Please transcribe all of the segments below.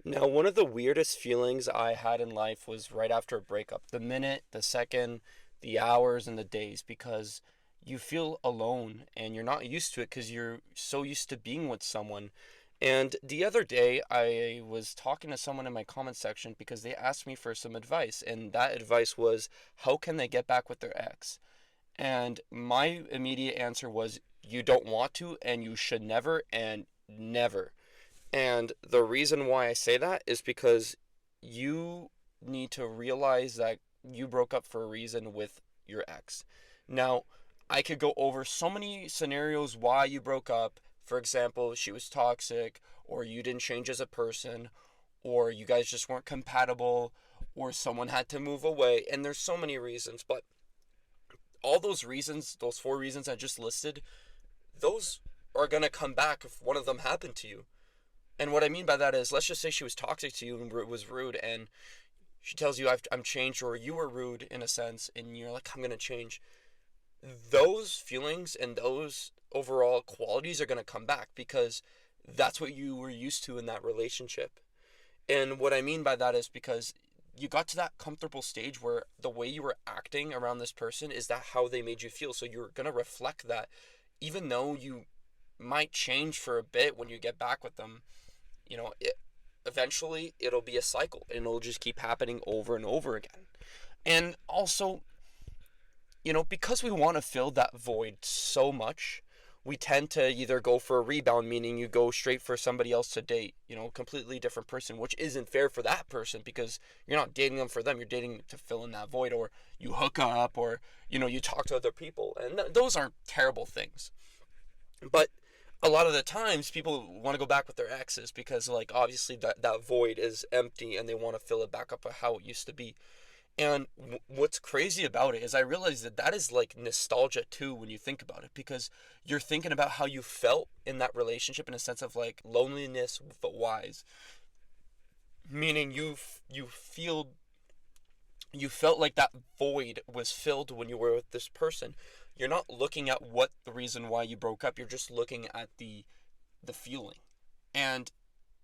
Now, one of the weirdest feelings I had in life was right after a breakup. The minute, the second, the hours, and the days, because you feel alone and you're not used to it because you're so used to being with someone. And the other day, I was talking to someone in my comment section because they asked me for some advice, and that advice was, how can they get back with their ex? And my immediate answer was, you don't want to, and you should never, and never. And the reason why I say that is because you need to realize that you broke up for a reason with your ex. Now, I could go over so many scenarios why you broke up. For example, she was toxic, or you didn't change as a person, or you guys just weren't compatible, or someone had to move away. And there's so many reasons, but all those reasons, those four reasons I just listed, those are going to come back if one of them happened to you. And what I mean by that is, let's just say she was toxic to you and was rude, and she tells you, I'm changed, or you were rude in a sense, and you're like, I'm going to change. Those feelings and those overall qualities are going to come back because that's what you were used to in that relationship. And what I mean by that is because you got to that comfortable stage where the way you were acting around this person is that how they made you feel. So you're going to reflect that, even though you might change for a bit when you get back with them. Eventually it'll be a cycle and it'll just keep happening over and over again. And also, because we want to fill that void so much, we tend to either go for a rebound, meaning you go straight for somebody else to date, completely different person, which isn't fair for that person because you're not dating them for them, you're dating to fill in that void, or you hook up, or you talk to other people, and those aren't terrible things. But a lot of the times people want to go back with their exes because, like, obviously that void is empty and they want to fill it back up with how it used to be. And what's crazy about it is I realize that is like nostalgia too when you think about it, because you're thinking about how you felt in that relationship in a sense of like loneliness but wise, meaning you felt like that void was filled when you were with this person. You're not looking at what the reason why you broke up, you're just looking at the feeling. And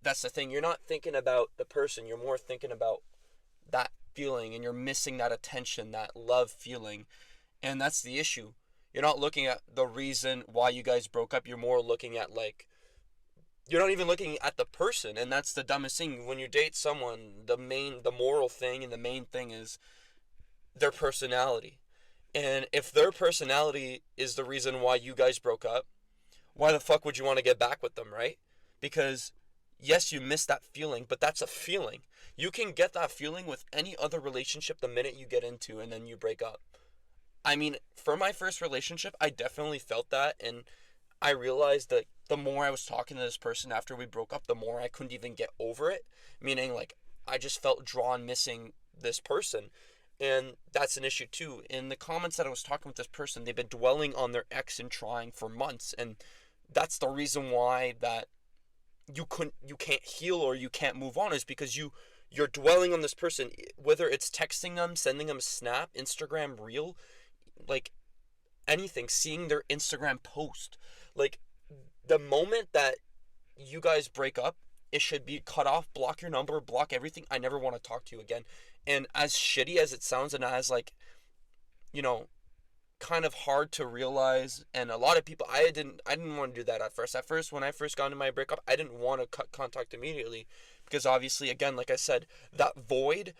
that's the thing, you're not thinking about the person, you're more thinking about that feeling, and you're missing that attention, that love feeling. And that's the issue. You're not looking at the reason why you guys broke up, you're more looking at, like, you're not even looking at the person. And that's the dumbest thing when you date someone. The moral thing and the main thing is their personality. And if their personality is the reason why you guys broke up, why the fuck would you want to get back with them, right? Because yes, you miss that feeling, but that's a feeling. You can get that feeling with any other relationship the minute you get into and then you break up. I mean, for my first relationship, I definitely felt that, and I realized that the more I was talking to this person after we broke up, the more I couldn't even get over it. Meaning, like, I just felt drawn missing this person. And that's an issue too. In the comments that I was talking with this person, they've been dwelling on their ex and trying for months, and that's the reason why that you can't heal or you can't move on, is because you're dwelling on this person, whether it's texting them, sending them a snap, Instagram reel, like anything, seeing their Instagram post. Like, the moment that you guys break up, it should be cut off, block your number, block everything. I never want to talk to you again. And as shitty as it sounds, and as, like, you know kind of hard to realize, and a lot of people, I didn't want to do that at first when I first got into my breakup. I didn't want to cut contact immediately because obviously, again, like I said, that void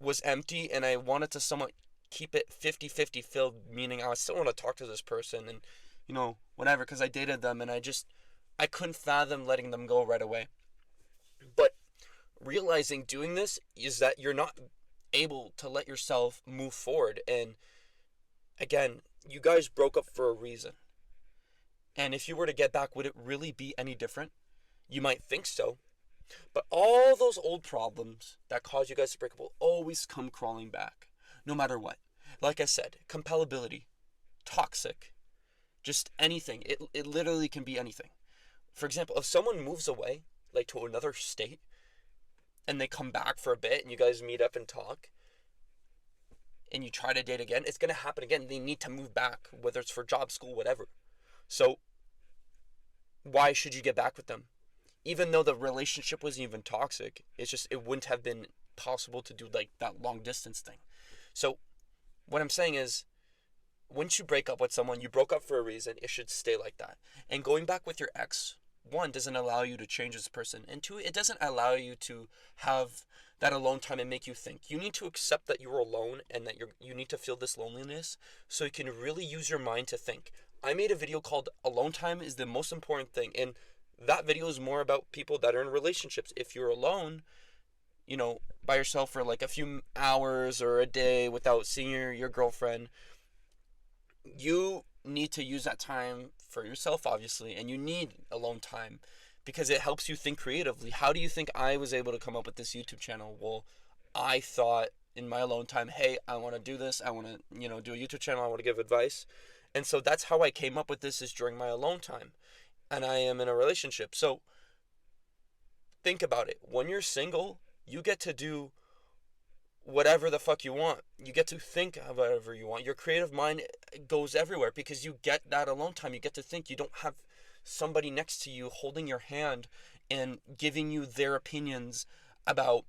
was empty, and I wanted to somewhat keep it 50-50 filled, meaning I still want to talk to this person, and whatever, because I dated them, and I couldn't fathom letting them go right away. But realizing doing this is that you're not able to let yourself move forward. And again, you guys broke up for a reason. And if you were to get back, would it really be any different? You might think so. But all those old problems that caused you guys to break up will always come crawling back, no matter what. Like I said, compatibility, toxic, just anything. It literally can be anything. For example, if someone moves away, like to another state, and they come back for a bit and you guys meet up and talk, and you try to date again, it's going to happen again. They need to move back, whether it's for job, school, whatever. So why should you get back with them? even though the relationship wasn't even toxic, it's just it wouldn't have been possible to do like that long distance thing. So what I'm saying is, once you break up with someone, you broke up for a reason. It should stay like that. And going back with your ex, one, doesn't allow you to change as a person, and two, it doesn't allow you to have that alone time and make you think. You need to accept that you're alone and that you need to feel this loneliness so you can really use your mind to think. I made a video called "Alone Time is the Most Important Thing," and that video is more about people that are in relationships. If you're alone, by yourself for like a few hours or a day without seeing your girlfriend, you need to use that time for yourself, obviously, and you need alone time because it helps you think creatively. How do you think I was able to come up with this YouTube channel? Well, I thought in my alone time, hey, I want to do this. I want to, do a YouTube channel. I want to give advice. And so that's how I came up with this, is during my alone time. And I am in a relationship. So think about it. When you're single, you get to do whatever the fuck you want. You get to think of whatever you want. Your creative mind goes everywhere because you get that alone time. You get to think. You don't have somebody next to you holding your hand and giving you their opinions about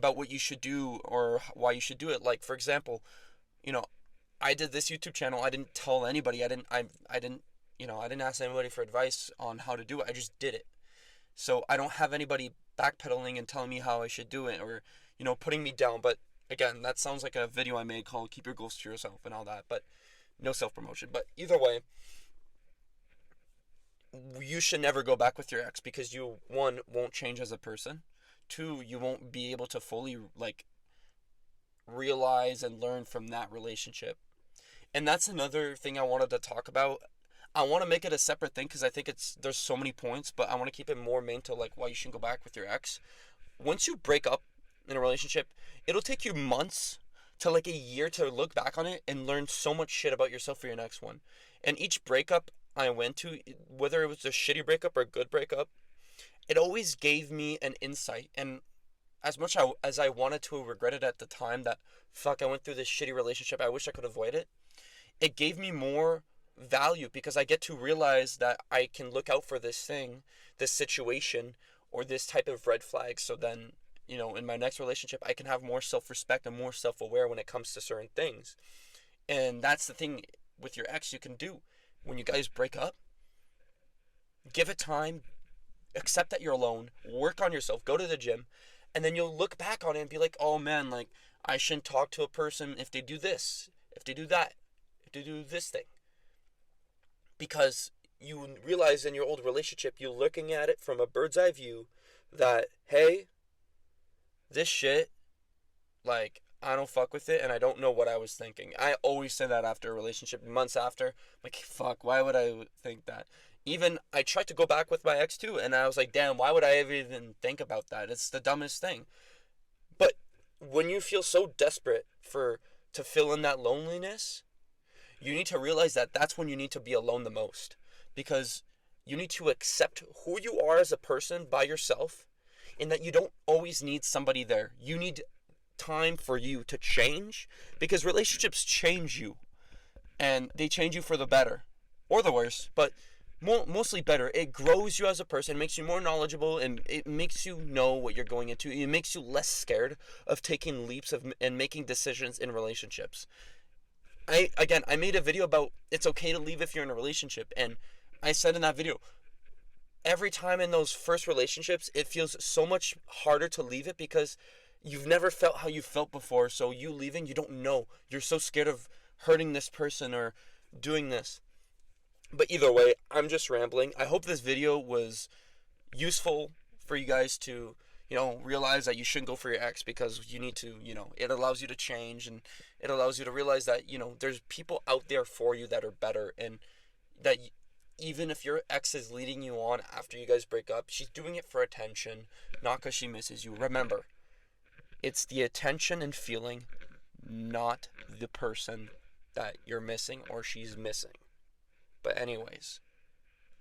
what you should do or why you should do it. Like, for example, I did this YouTube channel. I didn't tell anybody. I didn't ask anybody for advice on how to do it. I just did it. So I don't have anybody backpedaling and telling me how I should do it, or putting me down. But again, that sounds like a video I made called "Keep Your Goals to Yourself" and all that, but no self-promotion. But either way, you should never go back with your ex because you, one, won't change as a person. Two, you won't be able to fully realize and learn from that relationship. And that's another thing I wanted to talk about. I want to make it a separate thing because I think there's so many points, but I want to keep it more main to why you shouldn't go back with your ex. Once you break up in a relationship, it'll take you months to a year to look back on it and learn so much shit about yourself for your next one. And each breakup I went to, whether it was a shitty breakup or a good breakup, it always gave me an insight. And as much as I wanted to regret it at the time, that fuck, I went through this shitty relationship, I wish I could avoid it. It gave me more value because I get to realize that I can look out for this thing, this situation, or this type of red flag. So then, in my next relationship, I can have more self-respect and more self-aware when it comes to certain things. And that's the thing with your ex you can do. When you guys break up, give it time, accept that you're alone, work on yourself, go to the gym, and then you'll look back on it and be like, oh man, I shouldn't talk to a person if they do this, if they do that, if they do this thing. Because you realize in your old relationship, you're looking at it from a bird's eye view that, hey, this shit, I don't fuck with it and I don't know what I was thinking. I always say that after a relationship, months after. Fuck, why would I think that? Even I tried to go back with my ex too, and I was like, damn, why would I ever even think about that? It's the dumbest thing. But when you feel so desperate to fill in that loneliness, you need to realize that that's when you need to be alone the most, because you need to accept who you are as a person by yourself, and that you don't always need somebody there. You need time for you to change, because relationships change you, and they change you for the better or the worse, but mostly better. It grows you as a person, makes you more knowledgeable, and it makes you know what you're going into. It makes you less scared of taking leaps and making decisions in relationships. I made a video about it's okay to leave if you're in a relationship, and I said in that video, every time in those first relationships, it feels so much harder to leave it because you've never felt how you felt before. So you leaving, you don't know. You're so scared of hurting this person or doing this. But either way, I'm just rambling. I hope this video was useful for you guys to, realize that you shouldn't go for your ex, because you need to, it allows you to change, and it allows you to realize that, there's people out there for you that are better, and that even if your ex is leading you on after you guys break up, she's doing it for attention, not because she misses you. Remember, it's the attention and feeling, not the person that you're missing or she's missing. But anyways,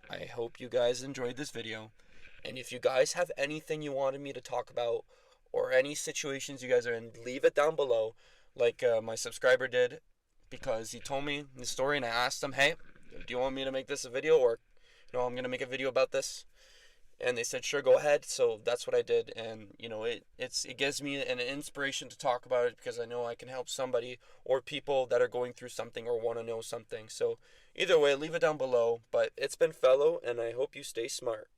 I hope you guys enjoyed this video. And if you guys have anything you wanted me to talk about, or any situations you guys are in, leave it down below, like my subscriber did, because he told me the story and I asked him, hey, do you want me to make this a video, or I'm going to make a video about this? And they said, sure, go ahead. So that's what I did. And, it gives me an inspiration to talk about it because I know I can help somebody or people that are going through something or want to know something. So either way, leave it down below. But it's been fellow, and I hope you stay smart.